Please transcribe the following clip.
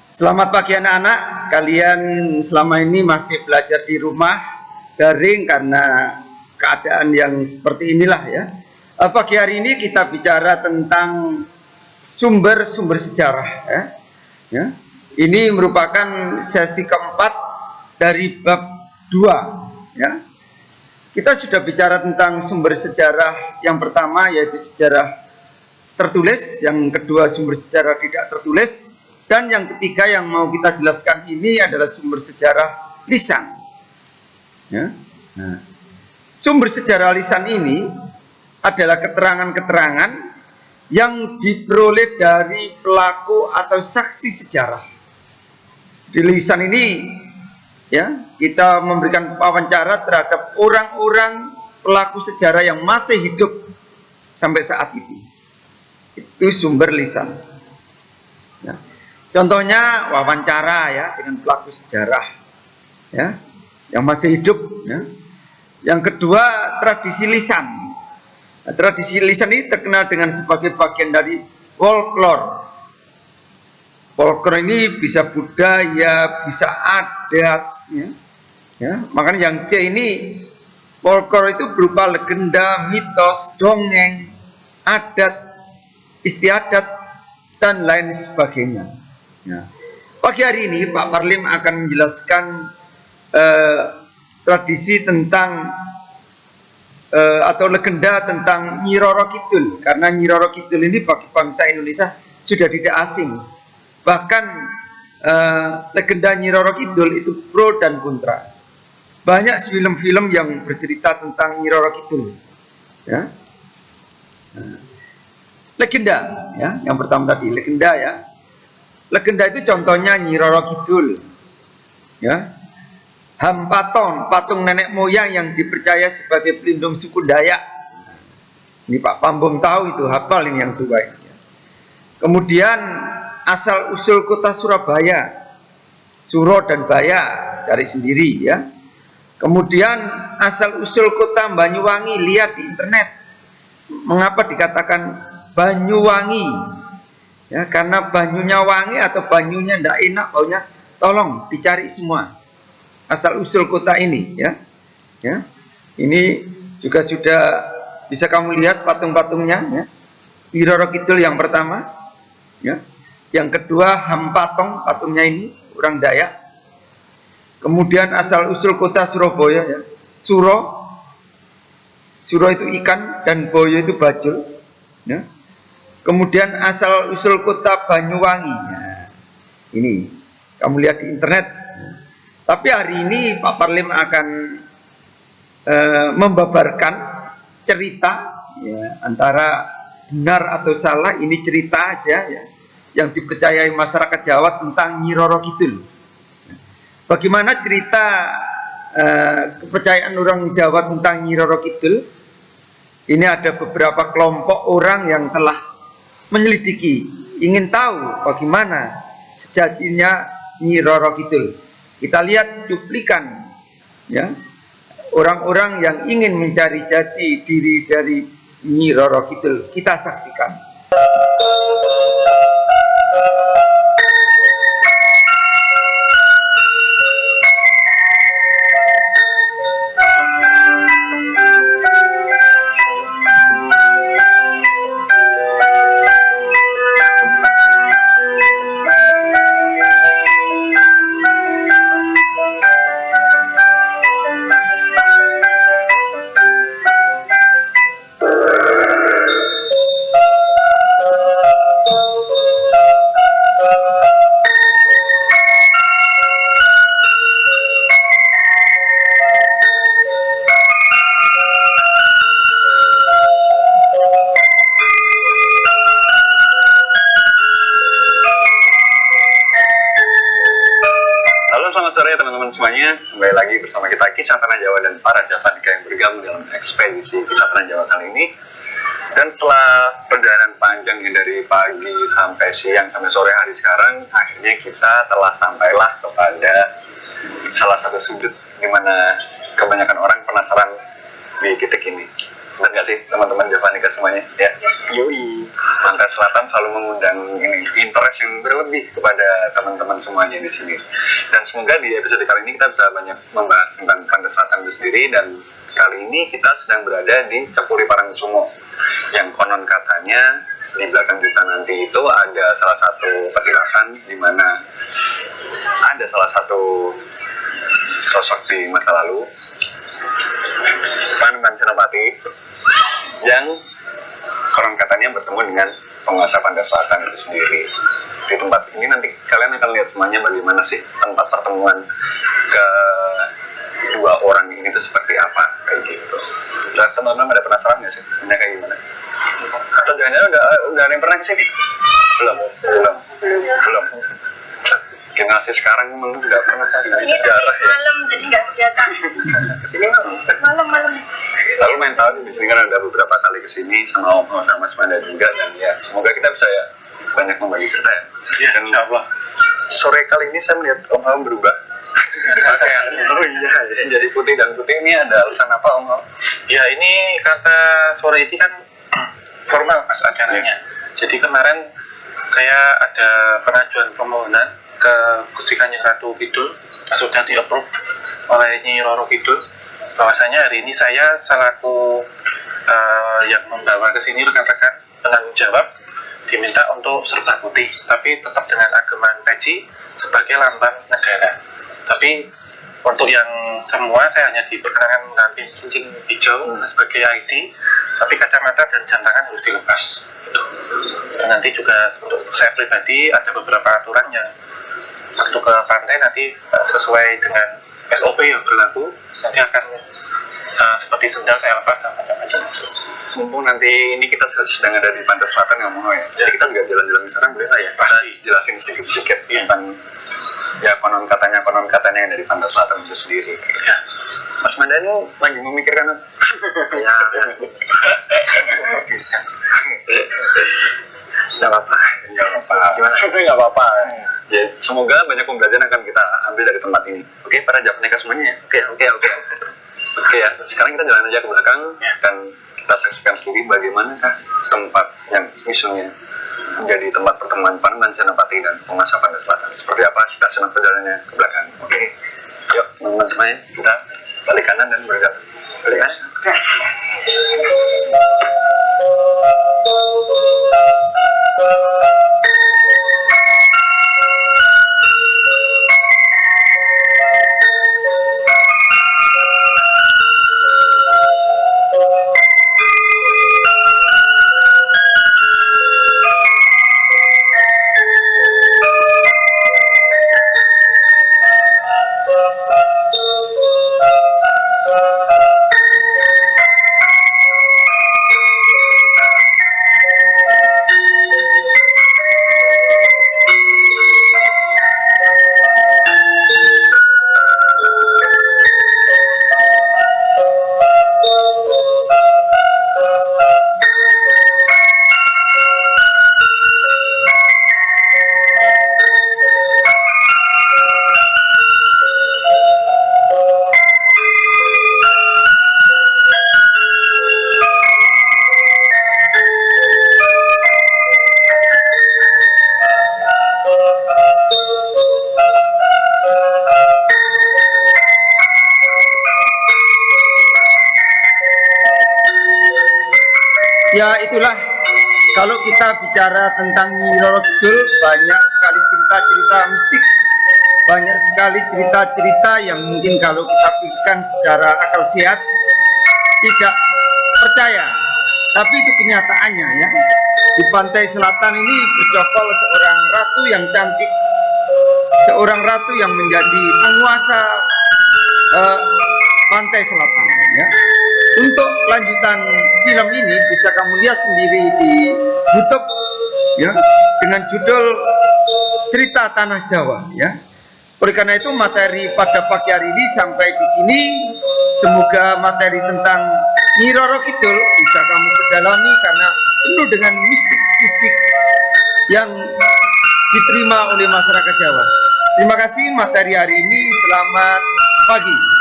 Selamat pagi anak-anak. Kalian selama ini masih belajar di rumah daring karena keadaan yang seperti inilah ya. Pagi hari ini kita bicara tentang sumber-sumber sejarah ya. Ya. Ini merupakan sesi keempat dari bab 2 ya. Kita sudah bicara tentang sumber sejarah yang pertama yaitu sejarah tertulis, yang kedua sumber sejarah tidak tertulis, dan yang ketiga yang mau kita jelaskan ini adalah sumber sejarah lisan. Ya. Nah, sumber sejarah lisan ini adalah keterangan-keterangan yang diperoleh dari pelaku atau saksi sejarah. Di lisan ini, ya, kita memberikan wawancara terhadap orang-orang pelaku sejarah yang masih hidup sampai saat itu. Itu sumber lisan. Ya. Contohnya wawancara ya dengan pelaku sejarah ya yang masih hidup ya. Yang kedua tradisi lisan. Nah, tradisi lisan ini terkenal dengan sebagai bagian dari folklore. Folklore ini bisa budaya, bisa adat ya. Ya, makanya yang C ini folklore itu berupa legenda, mitos, dongeng, adat, istiadat dan lain sebagainya. Ya. Pagi hari ini Pak Parlim akan menjelaskan tradisi tentang atau legenda tentang Nyi Roro Kidul, karena Nyi Roro Kidul ini bagi bangsa Indonesia sudah tidak asing. Bahkan legenda Nyi Roro Kidul itu pro dan kontra. Banyak film-film yang bercerita tentang Nyi Roro Kidul. Ya. Legenda ya, yang pertama tadi legenda ya. Legenda itu contohnya Nyi Roro Kidul ya. Hampaton, patung nenek moyang yang dipercaya sebagai pelindung suku Dayak. Ini Pak Pambom tahu itu, hafal ini yang tua ini. Kemudian asal usul kota Surabaya, Suro dan Baya, cari sendiri ya. Kemudian asal usul kota Banyuwangi, lihat di internet. Mengapa dikatakan Banyuwangi? Ya, karena banyunya wangi atau banyunya tidak enak baunya, tolong dicari semua asal usul kota ini ya. Ya. Ini juga sudah bisa kamu lihat patung-patungnya ya. Nyi Roro Kidul yang pertama ya. Yang kedua Hampatong, patungnya ini orang Dayak. Kemudian asal usul kota Surabaya ya. Suro itu ikan dan boyo itu bajul ya. Kemudian asal usul kota Banyuwangi. Nah, ini kamu lihat di internet. Tapi hari ini Pak Parlim akan membabarkan cerita ya, antara benar atau salah. Ini cerita aja ya, yang dipercayai masyarakat Jawa tentang Nyi Roro Kidul. Bagaimana cerita kepercayaan orang Jawa tentang Nyi Roro Kidul? Ini ada beberapa kelompok orang yang telah menyelidiki, ingin tahu bagaimana sejatinya Nyi Roro Kidul. Kita lihat cuplikan ya, orang-orang yang ingin mencari jati diri dari Nyi Roro Kidul. Kita saksikan. Semuanya, kembali lagi bersama kita Kisah Tanah Jawa dan para Javanika yang bergabung dalam ekspedisi Kisah Tanah Jawa kali ini. Dan setelah perjalanan panjang dari pagi sampai siang sampai sore hari sekarang, akhirnya kita telah sampailah kepada salah satu sudut di mana kebanyakan orang penasaran di titik ini. Benar nggak sih teman-teman Javanika semuanya? Ya. Yoi. Pantai Selatan selalu mengundang ini interest yang berlebih kepada teman-teman semuanya di sini. Dan semoga di episode kali ini kita bisa banyak membahas tentang Pantai Selatan itu sendiri, dan kali ini kita sedang berada di Cepuri Parangkusumo yang konon katanya di belakang kita nanti itu ada salah satu petilasan di mana ada salah satu sosok di masa lalu, Panembahan Senopati, yang konon katanya bertemu dengan penguasa Pantai Selatan itu sendiri. Di tempat ini nanti kalian akan lihat semuanya bagaimana sih tempat pertemuan ke dua orang ini itu seperti apa, kayak gitu. Dan teman-teman ada penasaran nggak sih sebenarnya kayak gimana? Atau jangan-jangan udah ada yang pernah kesini? Belum. Generasi sekarang memang nggak pernah di sejarah ya. Malam jadi nggak kelihatan. Kesini Malam. lalu main tahu di sini kan ada beberapa kali kesini sama Om sama Mas Manda juga, dan ya semoga kita bisa ya banyak membagi cerita ya. Ya, Dan insya Allah. sore kali ini saya melihat Om Ham berubah pakaian. Oh iya, jadi putih dan putih ini ada alasan apa Om Ham? Ya, ini kata sore ini kan formal pas acaranya. Jadi kemarin saya ada pengajuan permohonan ke Gusti Kanjeng Ratu Kidul yang sudah di-approve oleh Nyi Roro Kidul, bahwasanya hari ini saya selaku yang membawa ke sini rekan-rekan penanggung jawab diminta untuk serba putih, tapi tetap dengan ageman peci sebagai lambang negara. Tapi untuk yang semua saya hanya diperkenankan mengambil cincin hijau sebagai ID, tapi kacamata dan jam tangan harus dilepas. Dan nanti juga untuk saya pribadi ada beberapa aturan yang waktu ke pantai nanti sesuai dengan SOP yang berlaku, nanti akan seperti sendal saya lepas dan macam-macam. Mumpung nanti ini kita sedang ada di Pantai Selatan nggak mau ya, jadi kita juga jalan-jalan di sana boleh lah ya. Pasti jelasin sedikit-sedikit tentang ya konon katanya yang dari Pantai Selatan itu sendiri. Ya. Mas Manda ini lagi memikirkan ya. Nggak apa-apa. Gimana sebenarnya nggak apa-apa. Ya, semoga banyak pembelajaran akan kita ambil dari tempat ini. Oke, para Javanika semuanya. Oke. Oke ya, sekarang kita jalan aja ke belakang dan kita saksikan sendiri bagaimanakah tempat yang isunya menjadi tempat pertemuan Panembahan Senopati dan penguasa Pantai Selatan. Seperti apa, kita simak perjalanannya ke belakang. Oke, yuk teman-teman semuanya, kita balik kanan dan bergerak. Balik kanan. Ya itulah, kalau kita bicara tentang Nyi Roro Kidul, banyak sekali cerita-cerita mistik, banyak sekali cerita-cerita yang mungkin kalau kita pikirkan secara akal sehat tidak percaya, tapi itu kenyataannya ya. Di Pantai Selatan ini bercokol seorang ratu yang cantik, seorang ratu yang menjadi penguasa Pantai Selatan ya. Untuk lanjutan film ini bisa kamu lihat sendiri di YouTube ya, dengan judul Cerita Tanah Jawa ya. Oleh karena itu materi pada pagi hari ini sampai di sini. Semoga materi tentang Nyi Roro Kidul bisa kamu perdalami karena penuh dengan mistik-mistik yang diterima oleh masyarakat Jawa. Terima kasih materi hari ini. Selamat pagi.